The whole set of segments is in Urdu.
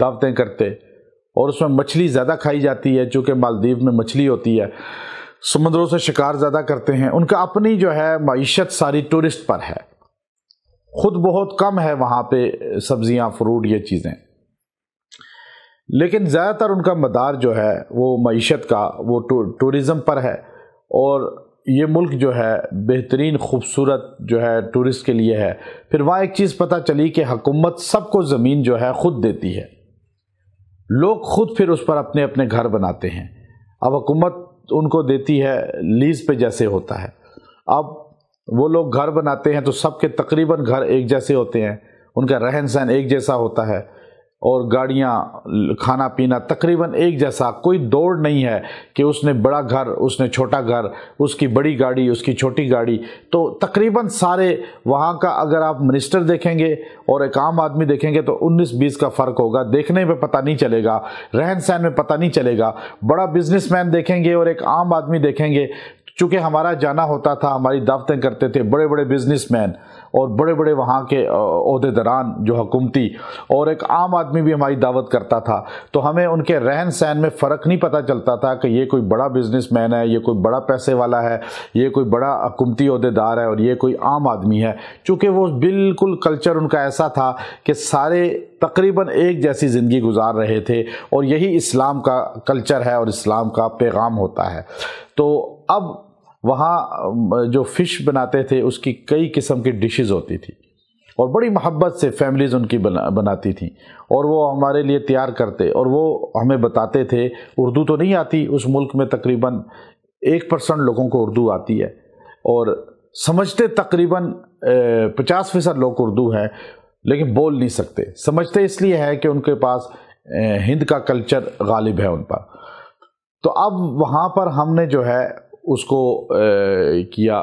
دعوتیں کرتے، اور اس میں مچھلی زیادہ کھائی جاتی ہے، چونکہ مالدیو میں مچھلی ہوتی ہے، سمندروں سے شکار زیادہ کرتے ہیں، ان کا اپنی جو ہے معیشت ساری ٹورسٹ پر ہے، خود بہت کم ہے وہاں پہ سبزیاں، فروٹ، یہ چیزیں، لیکن زیادہ تر ان کا مدار جو ہے وہ معیشت کا، وہ ٹورزم پر ہے۔ اور یہ ملک جو ہے بہترین خوبصورت جو ہے ٹورسٹ کے لیے ہے۔ پھر وہاں ایک چیز پتہ چلی کہ حکومت سب کو زمین جو ہے خود دیتی ہے، لوگ خود پھر اس پر اپنے اپنے گھر بناتے ہیں۔ اب حکومت ان کو دیتی ہے لیز پہ جیسے ہوتا ہے، اب وہ لوگ گھر بناتے ہیں تو سب کے تقریباً گھر ایک جیسے ہوتے ہیں، ان کا رہن سہن ایک جیسا ہوتا ہے، اور گاڑیاں، کھانا پینا تقریباً ایک جیسا، کوئی دوڑ نہیں ہے کہ اس نے بڑا گھر، اس نے چھوٹا گھر، اس کی بڑی گاڑی، اس کی چھوٹی گاڑی۔ تو تقریباً سارے وہاں کا، اگر آپ منسٹر دیکھیں گے اور ایک عام آدمی دیکھیں گے تو 19-20 کا فرق ہوگا، دیکھنے میں پتہ نہیں چلے گا، رہن سہن میں پتہ نہیں چلے گا۔ بڑا بزنس مین دیکھیں گے اور ایک عام آدمی دیکھیں گے، چونکہ ہمارا جانا ہوتا تھا، ہماری دعوتیں کرتے تھے بڑے بڑے بزنس مین اور بڑے بڑے وہاں کے عہدیداران جو حکومتی، اور ایک عام آدمی بھی ہماری دعوت کرتا تھا، تو ہمیں ان کے رہن سہن میں فرق نہیں پتہ چلتا تھا کہ یہ کوئی بڑا بزنس مین ہے، یہ کوئی بڑا پیسے والا ہے، یہ کوئی بڑا حکومتی عہدیدار ہے، اور یہ کوئی عام آدمی ہے، چونکہ وہ بالکل کلچر ان کا ایسا تھا کہ سارے تقریباً ایک جیسی زندگی گزار رہے تھے، اور یہی اسلام کا کلچر ہے اور اسلام کا پیغام ہوتا ہے۔ تو اب وہاں جو فش بناتے تھے اس کی کئی قسم کی ڈشز ہوتی تھی، اور بڑی محبت سے فیملیز ان کی بناتی تھیں، اور وہ ہمارے لیے تیار کرتے، اور وہ ہمیں بتاتے تھے۔ اردو تو نہیں آتی اس ملک میں، تقریباً 1% لوگوں کو اردو آتی ہے، اور سمجھتے تقریباً 50% لوگ اردو ہیں، لیکن بول نہیں سکتے۔ سمجھتے اس لیے ہے کہ ان کے پاس ہند کا کلچر غالب ہے ان پر۔ تو اب وہاں پر ہم نے جو ہے اس کو کیا،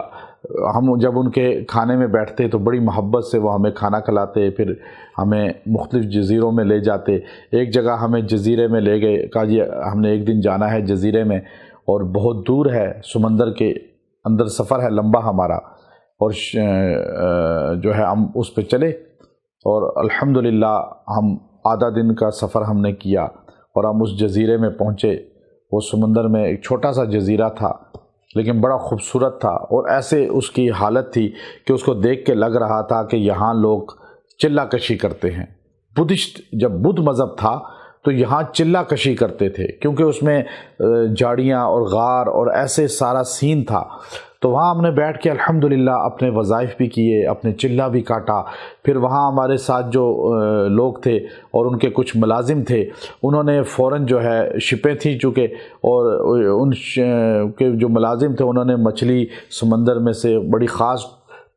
ہم جب ان کے کھانے میں بیٹھتے تو بڑی محبت سے وہ ہمیں کھانا کھلاتے، پھر ہمیں مختلف جزیروں میں لے جاتے۔ ایک جگہ ہمیں جزیرے میں لے گئے، کہا جی ہم نے ایک دن جانا ہے جزیرے میں، اور بہت دور ہے، سمندر کے اندر سفر ہے لمبا ہمارا، اور جو ہے ہم اس پہ چلے، اور الحمدللہ ہم آدھا دن کا سفر ہم نے کیا، اور ہم اس جزیرے میں پہنچے۔ وہ سمندر میں ایک چھوٹا سا جزیرہ تھا، لیکن بڑا خوبصورت تھا، اور ایسے اس کی حالت تھی کہ اس کو دیکھ کے لگ رہا تھا کہ یہاں لوگ چلہ کشی کرتے ہیں۔ بدھسٹ، جب بدھ مذہب تھا تو یہاں چلہ کشی کرتے تھے، کیونکہ اس میں جھاڑیاں اور غار اور ایسے سارا سین تھا۔ تو وہاں ہم نے بیٹھ کے الحمدللہ اپنے وظائف بھی کیے، اپنے چلہ بھی کاٹا۔ پھر وہاں ہمارے ساتھ جو لوگ تھے اور ان کے کچھ ملازم تھے، انہوں نے فوراً جو ہے شپیں تھیں چونکہ، اور ان کے جو ملازم تھے انہوں نے مچھلی سمندر میں سے بڑی خاص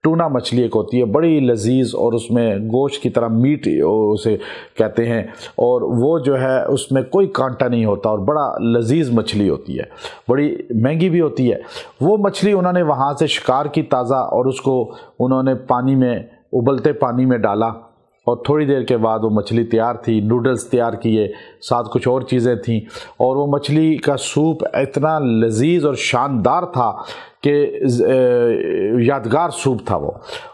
ٹونا مچھلی ایک ہوتی ہے، بڑی لذیذ، اور اس میں گوشت کی طرح میٹ اسے کہتے ہیں، اور وہ جو ہے اس میں کوئی کانٹا نہیں ہوتا، اور بڑا لذیذ مچھلی ہوتی ہے، بڑی مہنگی بھی ہوتی ہے۔ وہ مچھلی انہوں نے وہاں سے شکار کی تازہ، اور اس کو انہوں نے پانی میں، ابلتے پانی میں ڈالا، اور تھوڑی دیر کے بعد وہ مچھلی تیار تھی۔ نوڈلز تیار کیے، ساتھ کچھ اور چیزیں تھیں، اور وہ مچھلی کا سوپ اتنا لذیذ اور شاندار تھا کہ یادگار سوپ تھا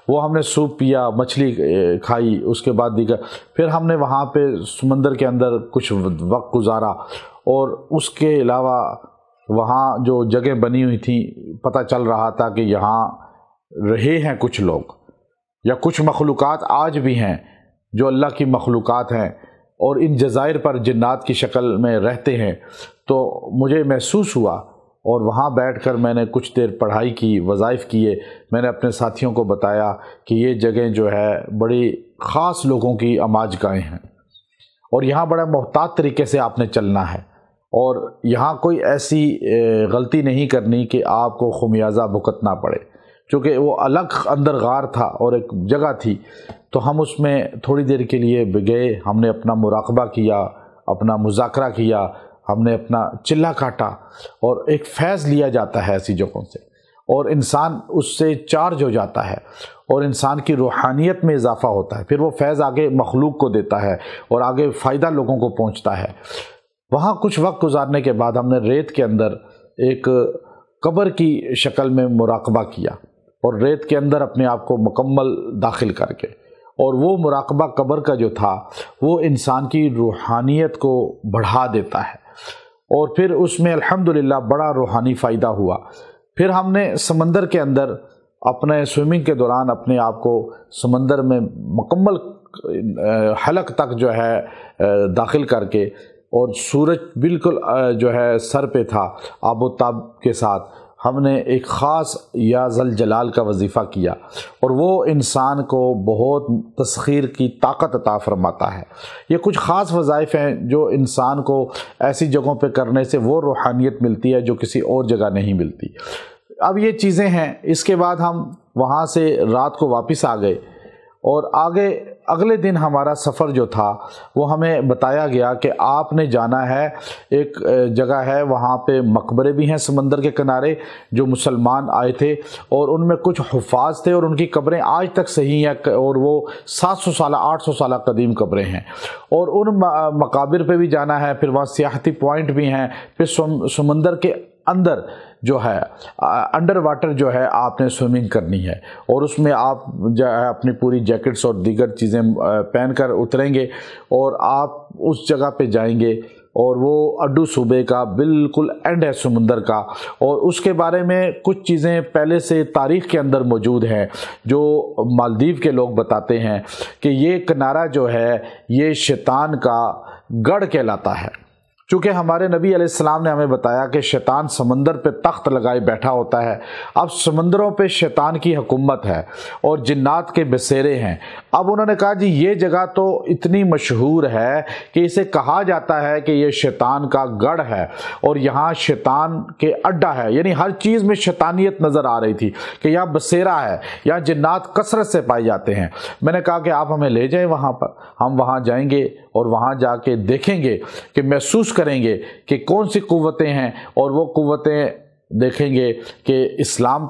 وہ ہم نے سوپ پیا، مچھلی کھائی، اس کے بعد دیگر پھر ہم نے وہاں پہ سمندر کے اندر کچھ وقت گزارا۔ اور اس کے علاوہ وہاں جو جگہ بنی ہوئی تھیں، پتہ چل رہا تھا کہ یہاں رہے ہیں کچھ لوگ، یا کچھ مخلوقات آج بھی ہیں جو اللہ کی مخلوقات ہیں، اور ان جزائر پر جنات کی شکل میں رہتے ہیں۔ تو مجھے محسوس ہوا، اور وہاں بیٹھ کر میں نے کچھ دیر پڑھائی کی، وظائف کیے۔ میں نے اپنے ساتھیوں کو بتایا کہ یہ جگہ جو ہے بڑی خاص لوگوں کی اماج گاہیں ہیں، اور یہاں بڑا محتاط طریقے سے آپ نے چلنا ہے، اور یہاں کوئی ایسی غلطی نہیں کرنی کہ آپ کو خمیازہ بھگتنا پڑے، چونکہ وہ الگ اندر غار تھا اور ایک جگہ تھی۔ تو ہم اس میں تھوڑی دیر کے لیے گئے، ہم نے اپنا مراقبہ کیا، اپنا مذاکرہ کیا، ہم نے اپنا چلہ کاٹا، اور ایک فیض لیا جاتا ہے ایسی جگہوں سے، اور انسان اس سے چارج ہو جاتا ہے، اور انسان کی روحانیت میں اضافہ ہوتا ہے۔ پھر وہ فیض آگے مخلوق کو دیتا ہے، اور آگے فائدہ لوگوں کو پہنچتا ہے۔ وہاں کچھ وقت گزارنے کے بعد ہم نے ریت کے اندر ایک قبر کی شکل میں مراقبہ کیا، اور ریت کے اندر اپنے آپ کو مکمل داخل کر کے، اور وہ مراقبہ قبر کا جو تھا وہ انسان کی روحانیت کو بڑھا دیتا ہے، اور پھر اس میں الحمدللہ بڑا روحانی فائدہ ہوا۔ پھر ہم نے سمندر کے اندر اپنے سوئمنگ کے دوران اپنے آپ کو سمندر میں مکمل حلق تک جو ہے داخل کر کے، اور سورج بالکل جو ہے سر پہ تھا، آب و تاب کے ساتھ ہم نے ایک خاص یا ذل جلال کا وظیفہ کیا، اور وہ انسان کو بہت تسخیر کی طاقت عطا فرماتا ہے۔ یہ کچھ خاص وظائف ہیں جو انسان کو ایسی جگہوں پہ کرنے سے وہ روحانیت ملتی ہے جو کسی اور جگہ نہیں ملتی۔ اب یہ چیزیں ہیں۔ اس کے بعد ہم وہاں سے رات کو واپس آ گئے، اور آگے اگلے دن ہمارا سفر جو تھا وہ ہمیں بتایا گیا کہ آپ نے جانا ہے، ایک جگہ ہے وہاں پہ مقبرے بھی ہیں سمندر کے کنارے جو مسلمان آئے تھے، اور ان میں کچھ حفاظ تھے، اور ان کی قبریں آج تک صحیح ہیں، اور وہ 700 سالہ 800 سالہ قدیم قبریں ہیں، اور ان مقابر پہ بھی جانا ہے۔ پھر وہاں سیاحتی پوائنٹ بھی ہیں۔ پھر سمندر کے اندر جو ہے انڈر واٹر جو ہے آپ نے سوئمنگ کرنی ہے، اور اس میں آپ جو ہے اپنی پوری جیکٹس اور دیگر چیزیں پہن کر اتریں گے، اور آپ اس جگہ پہ جائیں گے، اور وہ اڈو صوبے کا بالکل اینڈ ہے سمندر کا، اور اس کے بارے میں کچھ چیزیں پہلے سے تاریخ کے اندر موجود ہیں جو مالدیو کے لوگ بتاتے ہیں کہ یہ کنارہ جو ہے یہ شیطان کا گڑھ کہلاتا ہے، چونکہ ہمارے نبی علیہ السلام نے ہمیں بتایا کہ شیطان سمندر پہ تخت لگائے بیٹھا ہوتا ہے۔ اب سمندروں پہ شیطان کی حکومت ہے اور جنات کے بسیرے ہیں۔ اب انہوں نے کہا جی یہ جگہ تو اتنی مشہور ہے کہ اسے کہا جاتا ہے کہ یہ شیطان کا گڑھ ہے، اور یہاں شیطان کے اڈا ہے، یعنی ہر چیز میں شیطانیت نظر آ رہی تھی کہ یہاں بسیرا ہے، یہاں جنات کثرت سے پائے جاتے ہیں۔ میں نے کہا کہ آپ ہمیں لے جائیں وہاں پر، ہم وہاں جائیں گے اور وہاں جا کے دیکھیں گے کہ محسوس کریں گے کہ کون سی قوتیں ہیں، اور وہ قوتیں دیکھیں گے کہ اسلام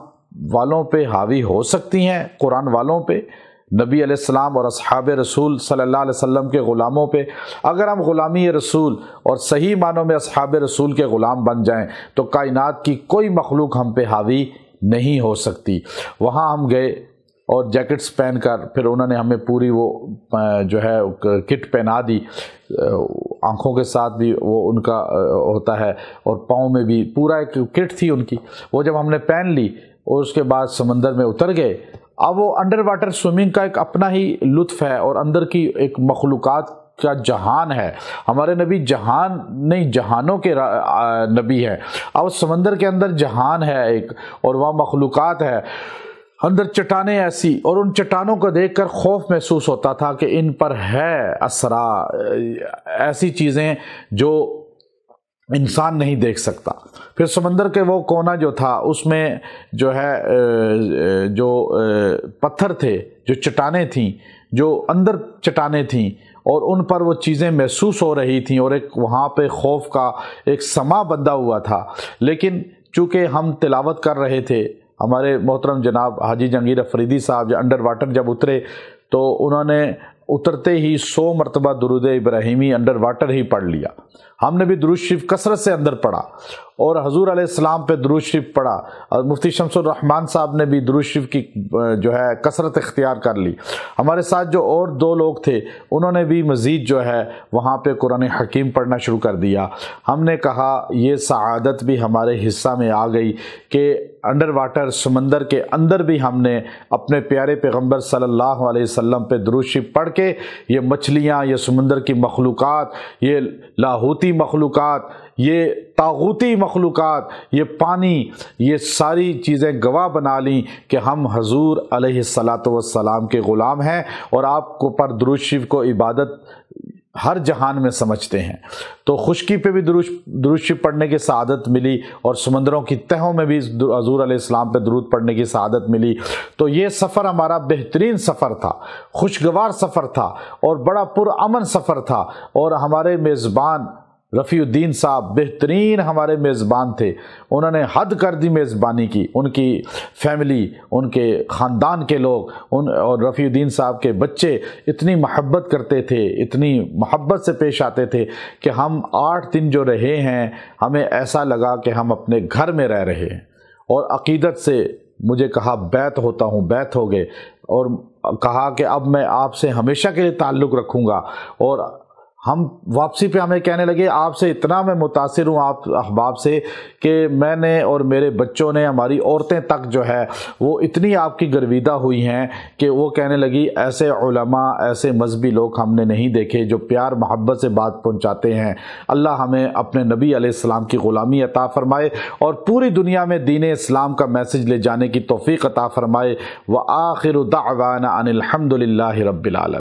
والوں پہ حاوی ہو سکتی ہیں، قرآن والوں پہ، نبی علیہ السلام اور اصحاب رسول صلی اللہ علیہ وسلم کے غلاموں پہ۔ اگر ہم غلامی رسول اور صحیح معنوں میں اصحاب رسول کے غلام بن جائیں تو کائنات کی کوئی مخلوق ہم پہ حاوی نہیں ہو سکتی۔ وہاں ہم گئے اور جیکٹس پہن کر پھر انہوں نے ہمیں پوری وہ جو ہے کٹ پہنا دی، آنکھوں کے ساتھ بھی وہ ان کا ہوتا ہے، اور پاؤں میں بھی پورا ایک کٹ تھی ان کی۔ وہ جب ہم نے پہن لی اور اس کے بعد سمندر میں اتر گئے، اب وہ انڈر واٹر سوئمنگ کا ایک اپنا ہی لطف ہے، اور اندر کی ایک مخلوقات کا جہان ہے۔ ہمارے نبی جہان نہیں جہانوں کے نبی ہے۔ اب سمندر کے اندر جہان ہے ایک، اور وہاں مخلوقات ہے، اندر چٹانیں ایسی، اور ان چٹانوں کو دیکھ کر خوف محسوس ہوتا تھا کہ ان پر ہے اسرار، ایسی چیزیں جو انسان نہیں دیکھ سکتا۔ پھر سمندر کے وہ کونا جو تھا اس میں جو ہے جو پتھر تھے، جو چٹانیں تھیں، جو اندر چٹانیں تھیں، اور ان پر وہ چیزیں محسوس ہو رہی تھیں، اور ایک وہاں پہ خوف کا ایک سما بندہ ہوا تھا۔ لیکن چونکہ ہم تلاوت کر رہے تھے، ہمارے محترم جناب حاجی جہانگیر افریدی صاحب جو انڈر واٹر جب اترے تو انہوں نے اترتے ہی 100 مرتبہ درود ابراہیمی انڈر واٹر ہی پڑھ لیا۔ ہم نے بھی درود شریف کثرت سے اندر پڑھا، اور حضور علیہ السلام پہ درود شریف پڑھا، اور مفتی شمس الرحمان صاحب نے بھی درود شریف کی جو ہے کثرت اختیار کر لی۔ ہمارے ساتھ جو اور 2 لوگ تھے انہوں نے بھی مزید جو ہے وہاں پہ قرآن حکیم پڑھنا شروع کر دیا۔ ہم نے کہا یہ سعادت بھی ہمارے حصہ میں آ گئی کہ انڈر واٹر سمندر کے اندر بھی ہم نے اپنے پیارے پیغمبر صلی اللہ علیہ وسلم پہ درود شریف پڑھ کے یہ مچھلیاں، یہ سمندر کی مخلوقات، یہ لاہوتی مخلوقات، یہ طاغوتی مخلوقات، یہ پانی، یہ ساری چیزیں گواہ بنا لیں کہ ہم حضور علیہ الصلاۃ والسلام کے غلام ہیں، اور آپ کو پر درود شریف کو عبادت ہر جہان میں سمجھتے ہیں۔ تو خشکی پہ بھی درود شریف پڑھنے کی سعادت ملی، اور سمندروں کی تہوں میں بھی حضور علیہ السلام پہ درود پڑھنے کی سعادت ملی۔ تو یہ سفر ہمارا بہترین سفر تھا، خوشگوار سفر تھا، اور بڑا پرامن سفر تھا، اور ہمارے میزبان رفیع الدین صاحب بہترین ہمارے میزبان تھے۔ انہوں نے حد کر دی میزبانی کی، ان کی فیملی، ان کے خاندان کے لوگ، اور رفیع الدین صاحب کے بچے اتنی محبت کرتے تھے، اتنی محبت سے پیش آتے تھے کہ ہم 8 دن جو رہے ہیں ہمیں ایسا لگا کہ ہم اپنے گھر میں رہ رہے ہیں، اور عقیدت سے مجھے کہا بیت ہوتا ہوں، بیت ہو گئے، اور کہا کہ اب میں آپ سے ہمیشہ کے لیے تعلق رکھوں گا، اور ہم واپسی پہ ہمیں کہنے لگے آپ سے اتنا میں متاثر ہوں، آپ احباب سے، کہ میں نے اور میرے بچوں نے، ہماری عورتیں تک جو ہے وہ اتنی آپ کی گرویدہ ہوئی ہیں کہ وہ کہنے لگی ایسے علماء، ایسے مذہبی لوگ ہم نے نہیں دیکھے جو پیار محبت سے بات پہنچاتے ہیں۔ اللہ ہمیں اپنے نبی علیہ السلام کی غلامی عطا فرمائے اور پوری دنیا میں دین اسلام کا میسج لے جانے کی توفیق عطا فرمائے۔ وآخر دعوانا ان الحمد للہ رب العالمین۔